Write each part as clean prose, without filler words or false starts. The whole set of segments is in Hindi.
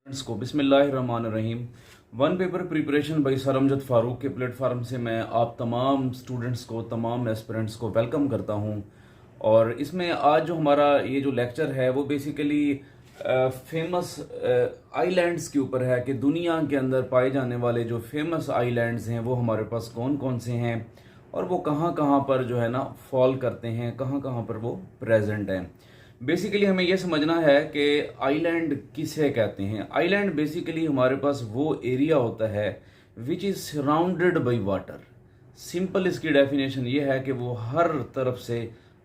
स्टूडेंट्स को बिस्मिल्लाहिर्रहमानिर्रहीम। One paper preparation by sir Amjad Farooq के प्लेटफार्म से मैं आप तमाम स्टूडेंट्स को, तमाम एस्पिरेंट्स को वेलकम करता हूं। और इसमें आज जो हमारा ये जो लेक्चर है वो बेसिकली फेमस आइलैंड्स के ऊपर है कि दुनिया के अंदर पाए जाने वाले जो फेमस आइलैंड्स हैं वो हमारे पास कौन कौन से हैं और वो कहाँ कहाँ पर जो है ना फॉल करते हैं, कहाँ कहाँ पर वो प्रेजेंट हैं। बेसिकली हमें यह समझना है कि आइलैंड किसे कहते हैं। आइलैंड बेसिकली हमारे पास वो एरिया होता है which is surrounded by water. Simple इसकी डेफिनेशन ये है कि वो हर तरफ से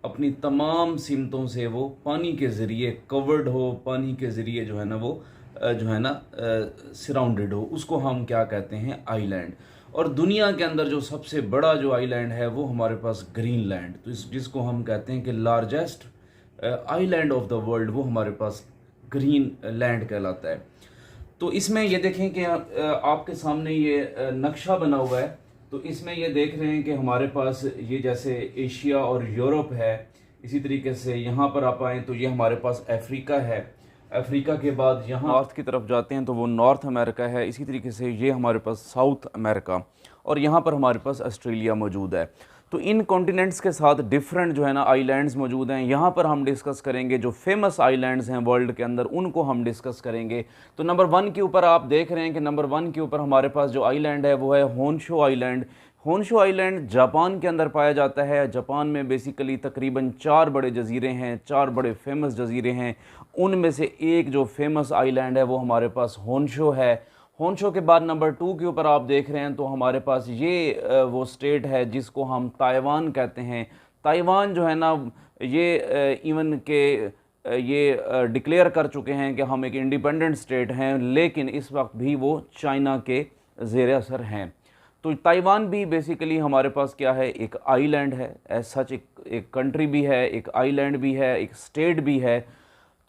अपनी तमाम सिमतों से वो पानी के ज़रिए कवर्ड हो, पानी के ज़रिए जो है ना वो सराउंडेड हो, उसको हम क्या कहते हैं, आइलैंड। और दुनिया के अंदर जो सबसे बड़ा जो आइलैंड है वो हमारे पास ग्रीनलैंड, तो जिसको हम कहते हैं कि largest island of the world, वो हमारे पास ग्रीन लैंड कहलाता है। तो इसमें ये देखें कि आपके सामने ये नक्शा बना हुआ है। तो इसमें ये देख रहे हैं कि हमारे पास ये जैसे एशिया और यूरोप है, इसी तरीके से यहाँ पर आप आएँ तो ये हमारे पास अफ्रीका है। अफ्रीका के बाद यहाँ नॉर्थ की तरफ जाते हैं तो वो नॉर्थ अमेरिका है। इसी तरीके से ये हमारे पास साउथ अमेरिका, और यहाँ पर हमारे पास ऑस्ट्रेलिया मौजूद है। तो इन कॉन्टिनेंट्स के साथ डिफरेंट जो है ना आइलैंड्स मौजूद हैं। यहाँ पर हम डिस्कस करेंगे जो फेमस आइलैंड्स हैं वर्ल्ड के अंदर, उनको हम डिस्कस करेंगे। तो नंबर 1 के ऊपर आप देख रहे हैं कि नंबर 1 के ऊपर हमारे पास जो आइलैंड है वो है Honshu island. Honshu island Japan के अंदर पाया जाता है। जापान में बेसिकली तकरीबन 4 बड़े जजीरे हैं, 4 बड़े फेमस जजीरे हैं। उनमें से एक जो फेमस आइलैंड है वो हमारे पास होन्शु है। होन्शु के बाद नंबर 2 के ऊपर आप देख रहे हैं तो हमारे पास ये वो स्टेट है जिसको हम ताइवान कहते हैं। ताइवान जो है ना ये इवन के ये डिक्लेयर कर चुके हैं कि हम एक इंडिपेंडेंट स्टेट हैं, लेकिन इस वक्त भी वो चाइना के ज़ेर असर हैं। तो ताइवान भी बेसिकली हमारे पास क्या है, एक आइलैंड है। एज सच एक कंट्री भी है, एक आइलैंड भी है, एक स्टेट भी है।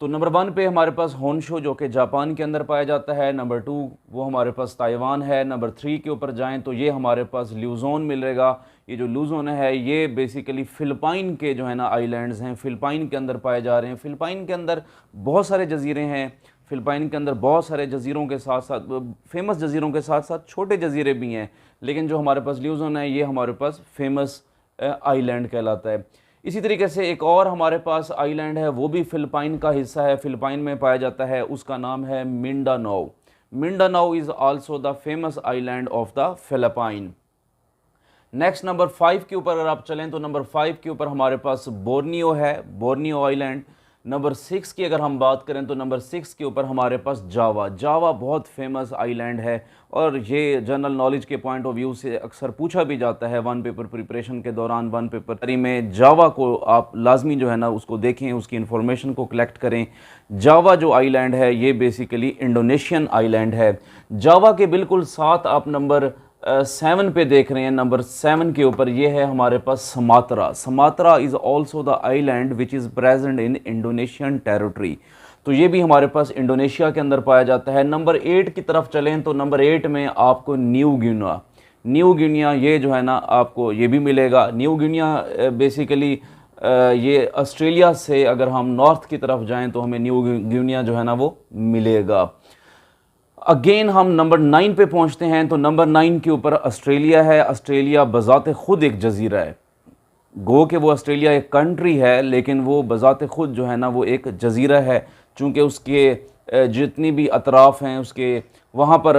तो नंबर 1 पे हमारे पास होन्शु जो कि जापान के अंदर पाया जाता है। नंबर 2 वो हमारे पास ताइवान है। नंबर 3 के ऊपर जाएं तो ये हमारे पास ल्यूज़ोन मिलेगा। ये जो ल्यूज़ोन है ये बेसिकली फ़िलिपाइन के जो है ना आइलैंड्स हैं, फ़िलिपाइन के अंदर पाए जा रहे हैं। फ़िलिपाइन के अंदर बहुत सारे जजीरे हैं। फ़िलिपाइन के अंदर बहुत सारे जजीरों के साथ साथ फेमस जजीरों के साथ साथ छोटे जजीरे भी हैं, लेकिन जो हमारे पास ल्यूज़ोन है ये हमारे पास फेमस आइलैंड कहलाता है। इसी तरीके से एक और हमारे पास आइलैंड है, वो भी फ़िलिपाइन का हिस्सा है, फ़िलिपाइन में पाया जाता है। उसका नाम है Mindanao. Mindanao is also the famous island of the Philippines. Next number 5 के ऊपर अगर आप चलें तो नंबर 5 के ऊपर हमारे पास बोर्नियो है, बोर्नियो आइलैंड। नंबर 6 की अगर हम बात करें तो नंबर 6 के ऊपर हमारे पास जावा। जावा बहुत फेमस आइलैंड है और ये जनरल नॉलेज के पॉइंट ऑफ व्यू से अक्सर पूछा भी जाता है। वन पेपर प्रिपरेशन के दौरान, वन पेपर में जावा को आप लाजमी जो है ना उसको देखें, उसकी इन्फॉर्मेशन को कलेक्ट करें। जावा जो आइलैंड है ये बेसिकली इंडोनेशियन आइलैंड है। जावा के बिल्कुल साथ आप नंबर 7 पे देख रहे हैं। नंबर 7 के ऊपर ये है हमारे पास Sumatra. Sumatra is also the island which is present in Indonesian territory. तो ये भी हमारे पास इंडोनेशिया के अंदर पाया जाता है। नंबर 8 की तरफ चलें तो नंबर 8 में आपको न्यू गिनिया, न्यू गिनिया ये जो है ना आपको ये भी मिलेगा। न्यू गिनिया बेसिकली ये ऑस्ट्रेलिया से अगर हम नॉर्थ की तरफ जाएँ तो हमें न्यू गिनिया जो है ना वो मिलेगा। अगेन हम नंबर 9 पे पहुंचते हैं तो नंबर 9 के ऊपर ऑस्ट्रेलिया है। ऑस्ट्रेलिया बज़ाते खुद एक जजीरा है। गो कि वो ऑस्ट्रेलिया एक कंट्री है, लेकिन वो बज़ाते खुद जो है ना वो एक जजीरा है, चूँकि उसके जितनी भी अतराफ़ हैं उसके वहाँ पर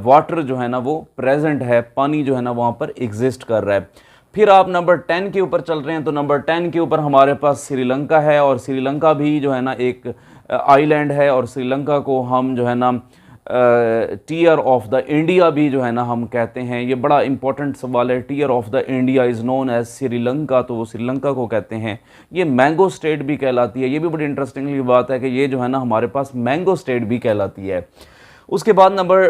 वाटर जो है ना वो प्रेजेंट है, पानी जो है ना वहाँ पर एग्जिस्ट कर रहा है। फिर आप नंबर 10 के ऊपर चल रहे हैं तो नंबर 10 के ऊपर हमारे पास श्रीलंका है, और श्रीलंका भी जो है ना एक आइलैंड है। और श्रीलंका को हम जो है ना टीयर ऑफ द इंडिया भी जो है ना हम कहते हैं। ये बड़ा इंपॉर्टेंट सवाल है। Tear of the India is known as Sri Lanka, तो वो श्रीलंका को कहते हैं। ये मैंगो स्टेट भी कहलाती है। ये भी बड़ी इंटरेस्टिंगली बात है कि ये जो है ना हमारे पास मैंगो स्टेट भी कहलाती है। उसके बाद नंबर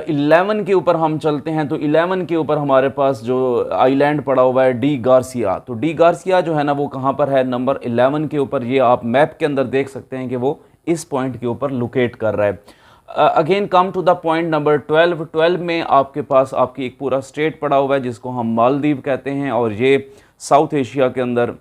11 के ऊपर हम चलते हैं तो 11 के ऊपर हमारे पास जो आइलैंड पड़ा हुआ है डी गार्सिया। तो डी गार्सिया जो है ना वो कहाँ पर है, नंबर 11 के ऊपर। ये आप मैप के अंदर देख सकते हैं कि वो इस पॉइंट के ऊपर लोकेट कर रहा है। Again come to the point number 12। 12 में आपके पास आपकी एक पूरा स्टेट पड़ा हुआ है जिसको हम मालदीव कहते हैं, और ये साउथ एशिया के अंदर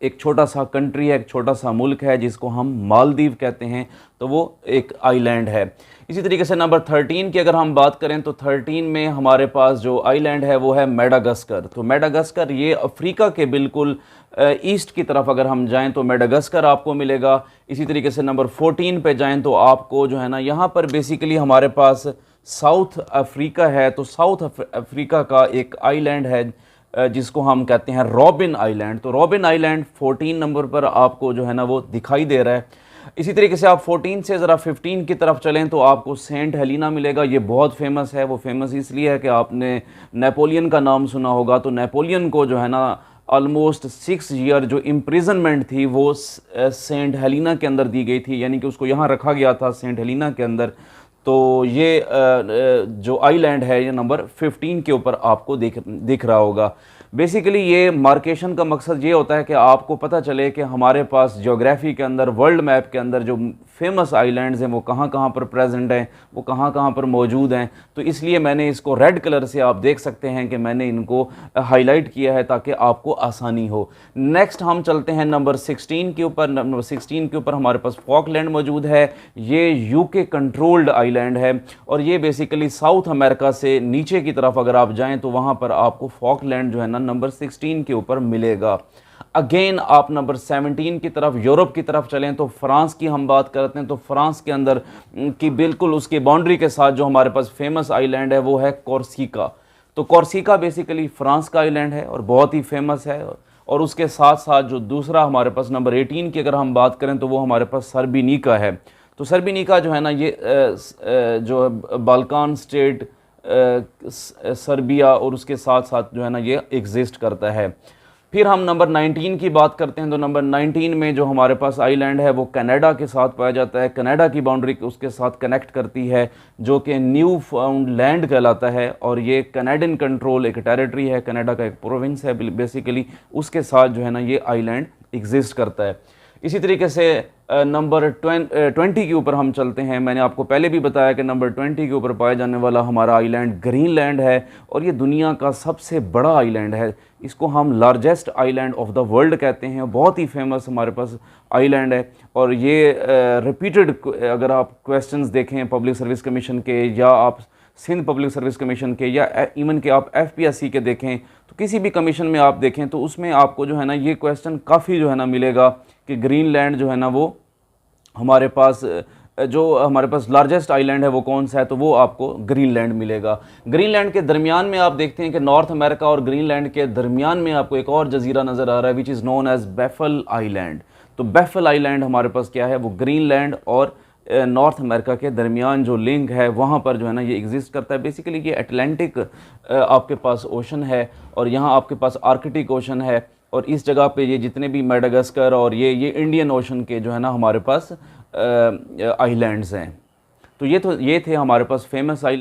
एक छोटा सा कंट्री है, एक छोटा सा मुल्क है जिसको हम मालदीव कहते हैं। तो वो एक आइलैंड है। इसी तरीके से नंबर 13 की अगर हम बात करें तो 13 में हमारे पास जो आइलैंड है वो है मेडागास्कर। तो मेडागास्कर ये अफ्रीका के बिल्कुल ईस्ट की तरफ अगर हम जाएं तो मेडागास्कर आपको मिलेगा। इसी तरीके से नंबर 14 पे जाएं तो आपको जो है ना यहाँ पर बेसिकली हमारे पास साउथ अफ्रीका है। तो साउथ अफ्रीका का एक आइलैंड है जिसको हम कहते हैं रॉबिन आइलैंड। तो रॉबिन आइलैंड 14 नंबर पर आपको जो है ना वो दिखाई दे रहा है। इसी तरीके से आप 14 से ज़रा 15 की तरफ चलें तो आपको सेंट हेलिना मिलेगा। ये बहुत फेमस है। वो फेमस इसलिए है कि आपने नेपोलियन का नाम सुना होगा। तो नेपोलियन को जो है ना ऑलमोस्ट 6 ईयर जो इम्प्रिजनमेंट थी वो सेंट हेलिना के अंदर दी गई थी, यानी कि उसको यहाँ रखा गया था सेंट हेलिना के अंदर। तो ये जो आइलैंड है ये नंबर 15 के ऊपर आपको दिख रहा होगा। बेसिकली ये मार्केशन का मकसद ये होता है कि आपको पता चले कि हमारे पास ज्योग्राफी के अंदर, वर्ल्ड मैप के अंदर जो फेमस आइलैंड्स हैं वो कहाँ कहाँ पर प्रेजेंट हैं, वो कहाँ कहाँ पर मौजूद हैं। तो इसलिए मैंने इसको रेड कलर से, आप देख सकते हैं कि मैंने इनको हाईलाइट किया है ताकि आपको आसानी हो। नेक्स्ट हम चलते हैं नंबर 16 के ऊपर। नंबर 16 के ऊपर हमारे पास फॉकलैंड मौजूद है। ये यूके कंट्रोल्ड आइलैंड है और ये बेसिकली साउथ अमेरिका से नीचे की तरफ अगर आप जाएं तो वहाँ पर आपको फॉकलैंड जो है ना नंबर 16 के ऊपर मिलेगा। अगेन आप नंबर 17 की तरफ, यूरोप की तरफ चलें तो फ्रांस की हम बात करते हैं। तो फ्रांस के अंदर की बिल्कुल उसकी बाउंड्री के साथ जो हमारे पास फेमस आइलैंड है वो है कोर्सिका। तो कोर्सिका बेसिकली फ्रांस का आइलैंड है और बहुत ही फेमस है। और उसके साथ साथ जो दूसरा हमारे पास नंबर 18 की अगर हम बात करें तो वो हमारे पास सर्बिनिका है। तो सर्बिनिका जो है ना ये जो बाल्कान स्टेट, सर्बिया और उसके साथ साथ जो है ना ये एग्जिस्ट करता है। फिर हम नंबर 19 की बात करते हैं। तो नंबर 19 में जो हमारे पास आइलैंड है वो कनाडा के साथ पाया जाता है। कनाडा की बाउंड्री उसके साथ कनेक्ट करती है जो कि न्यू फाउंड लैंड कहलाता है और ये कनाडियन कंट्रोल एक टेरिटरी है, कनाडा का एक प्रोविंस है बेसिकली, उसके साथ जो है ना ये आइलैंड एग्जिस्ट करता है। इसी तरीके से नंबर 20 के ऊपर हम चलते हैं। मैंने आपको पहले भी बताया कि नंबर 20 के ऊपर पाया जाने वाला हमारा आइलैंड ग्रीनलैंड है और ये दुनिया का सबसे बड़ा आइलैंड है। इसको हम largest island of the world कहते हैं। बहुत ही फेमस हमारे पास आइलैंड है और ये रिपीटेड, अगर आप क्वेश्चंस देखें पब्लिक सर्विस कमीशन के या आप सिंध पब्लिक सर्विस कमीशन के या इवन के आप FPSC के देखें, तो किसी भी कमीशन में आप देखें तो उसमें आपको जो है ना ये क्वेश्चन काफ़ी जो है ना मिलेगा कि ग्रीनलैंड जो है ना वो हमारे पास लार्जेस्ट आइलैंड है वो कौन सा है, तो वो आपको ग्रीनलैंड मिलेगा। ग्रीनलैंड के दरमियान में आप देखते हैं कि नॉर्थ अमेरिका और ग्रीनलैंड के दरमियान में आपको एक और जजीरा नज़र आ रहा है which is known as Baffin Island. तो बैफल आइलैंड हमारे पास क्या है, वो ग्रीनलैंड और नॉर्थ अमेरिका के दरमियान जो लिंक है वहाँ पर जो है ना ये एग्जिस्ट करता है। बेसिकली ये अटलांटिक आपके पास ओशन है और यहाँ आपके पास आर्कटिक ओशन है और इस जगह पे ये जितने भी मेडागास्कर और ये इंडियन ओशन के जो है ना हमारे पास आइलैंड्स हैं। तो ये थे हमारे पास फेमस आइलैंड।